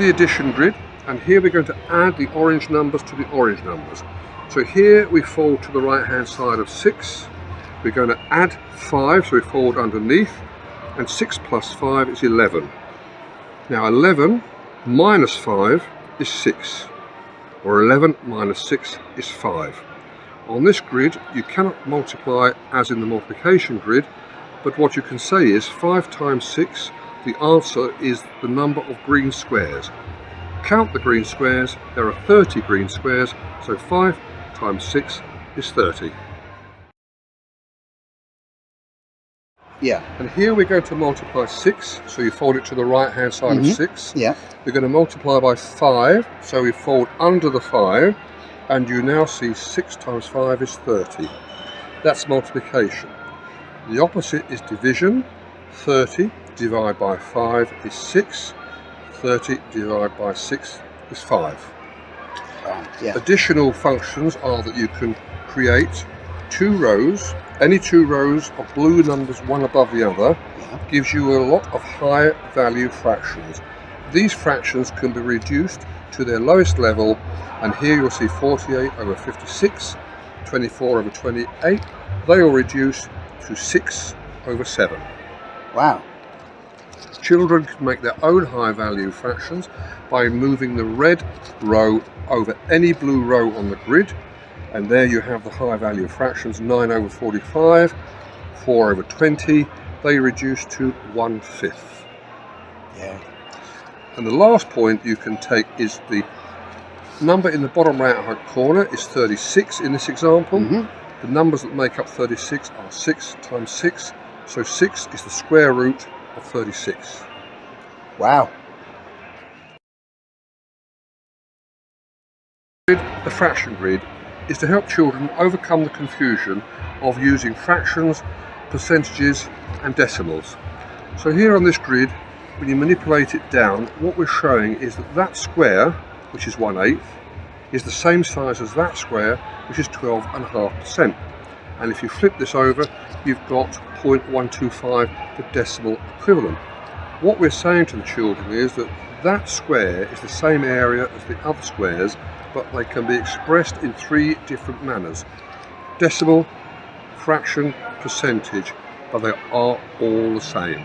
the addition grid, and here we're going to add the orange numbers to the orange numbers. So here we fold to the right hand side of 6. We're going to add 5, so we fold underneath, and 6 plus 5 is 11. Now 11 minus 5 is 6, or 11 minus 6 is 5. On this grid you cannot multiply as in the multiplication grid, but what you can say is 5 times 6, the answer is the number of green squares. Count the green squares, there are 30 green squares, so 5 times 6 is 30. Yeah. And here we're going to multiply 6, so you fold it to the right hand side of 6. Yeah. We're going to multiply by 5, so we fold under the 5, and you now see 6 times 5 is 30. That's multiplication. The opposite is division. 30 divided by 5 is 6. 30 divided by 6 is 5. Yeah. Additional functions are that you can create 2 rows. Any 2 rows of blue numbers one above the other gives you a lot of high value fractions. These fractions can be reduced to their lowest level, and here you'll see 48 over 56, 24 over 28. They will reduce to 6 over 7. Wow. Children can make their own high value fractions by moving the red row over any blue row on the grid, and there you have the high value fractions. 9 over 45, 4 over 20, they reduce to 1/5. Yeah. And the last point you can take is the number in the bottom right hand corner is 36 in this example. The numbers that make up 36 are 6 times 6, so 6 is the square root of 36. Wow. The fraction grid is to help children overcome the confusion of using fractions, percentages and decimals. So here on this grid, when you manipulate it down, what we're showing is that that square, which is 1/8, is the same size as that square, which is 12.5%. And if you flip this over, you've got 0.125, the decimal equivalent. What we're saying to the children is that that square is the same area as the other squares, but they can be expressed in 3 different manners: decimal, fraction, percentage, but they are all the same.